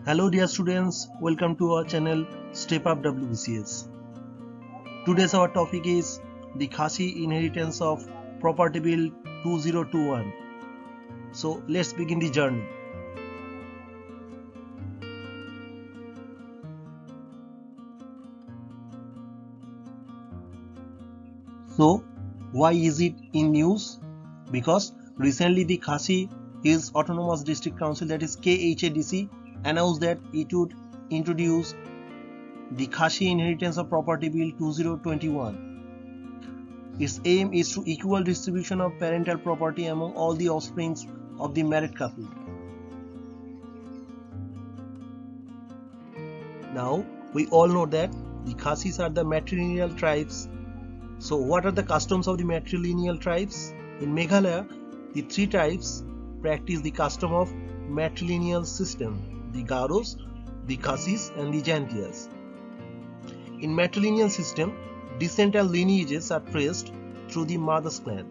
Hello dear students, welcome to our channel Step Up WBCS. Today's our topic is the Khasi Inheritance of Property Bill 2021. So let's begin the journey. So why is it in news? Because recently the Khasi Hills Autonomous District Council, that is KHADC, announced that it would introduce the Khasi Inheritance of Property Bill 2021. Its aim is to equal distribution of parental property among all the offsprings of the married couple. Now, we all know that the Khasis are the matrilineal tribes. So, what are the customs of the matrilineal tribes? In Meghalaya, the three tribes practice the custom of matrilineal system: the Garos, the Khasis, and the Jaintias. In matrilineal system, descent and lineages are traced through the mother's clan.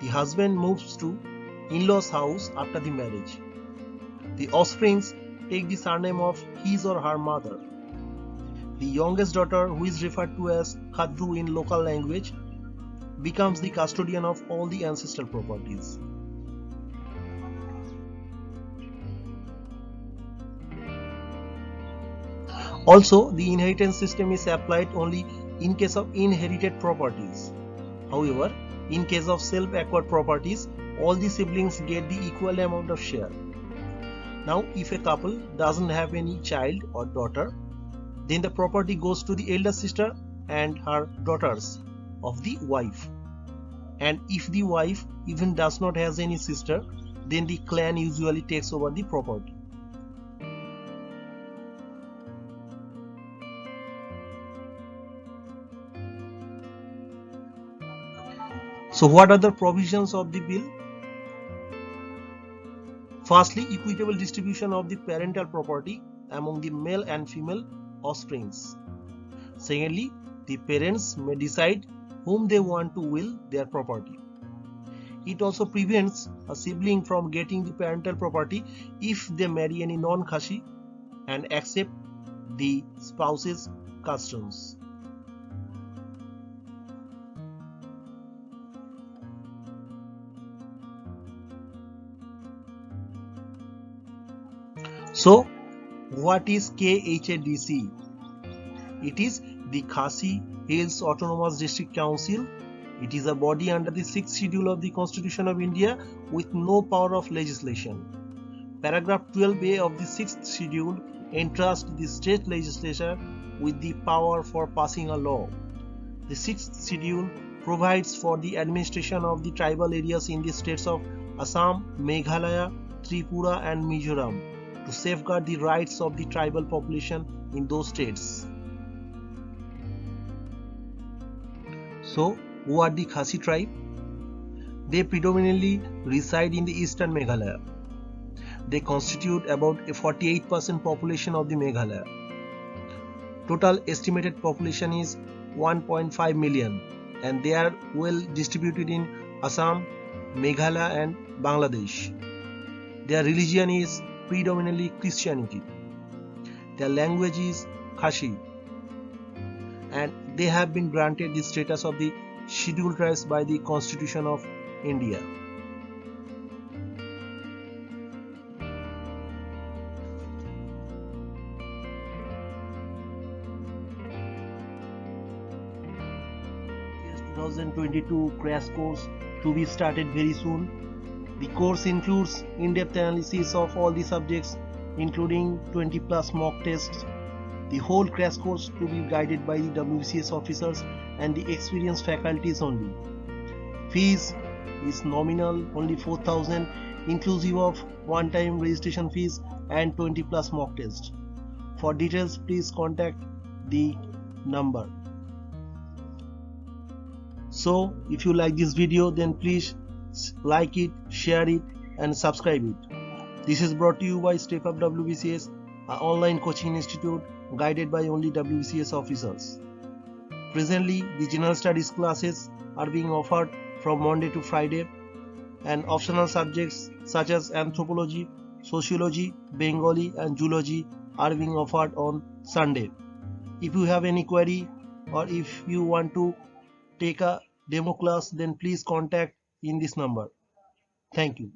The husband moves to in-laws' house after the marriage. The offsprings take the surname of his or her mother. The youngest daughter, who is referred to as Khadru in local language, becomes the custodian of all the ancestral properties. Also, the inheritance system is applied only in case of inherited properties. However, in case of self-acquired properties, all the siblings get the equal amount of share. Now, if a couple doesn't have any child or daughter, then the property goes to the elder sister and her daughters of the wife. And if the wife even does not have any sister, then the clan usually takes over the property. So what are the provisions of the bill? Firstly, equitable distribution of the parental property among the male and female offsprings. Secondly, the parents may decide whom they want to will their property. It also prevents a sibling from getting the parental property if they marry any non-Khasi and accept the spouse's customs. So, what is KHADC? It is the Khasi Hills Autonomous District Council. It is a body under the 6th schedule of the Constitution of India with no power of legislation. Paragraph 12A of the 6th schedule entrusts the state legislature with the power for passing a law. The 6th schedule provides for the administration of the tribal areas in the states of Assam, Meghalaya, Tripura and Mizoram to safeguard the rights of the tribal population in those states. So, who are the Khasi tribe? They predominantly reside in the eastern Meghalaya. They constitute about a 48% population of the Meghalaya. Total estimated population is 1.5 million and they are well distributed in Assam, Meghalaya and Bangladesh. Their religion is predominantly Christianity. Their language is Khasi and they have been granted the status of the scheduled tribes by the Constitution of India. Yes, 2022 crash course to be started very soon. The course includes in-depth analysis of all the subjects, including 20 plus mock tests. The whole crash course to be guided by the WBCS officers and the experienced faculties only. Fees is nominal, only 4,000, inclusive of one-time registration fees and 20 plus mock tests. For details, please contact the number. So, if you like this video, then please like it, share it and subscribe it. This is brought to you by Step Up WBCS, an online coaching institute guided by only WBCS officers. Presently, the general studies classes are being offered from Monday to Friday and optional subjects such as anthropology, sociology, Bengali and zoology are being offered on Sunday. If you have any query or if you want to take a demo class, then please contact in this number. Thank you.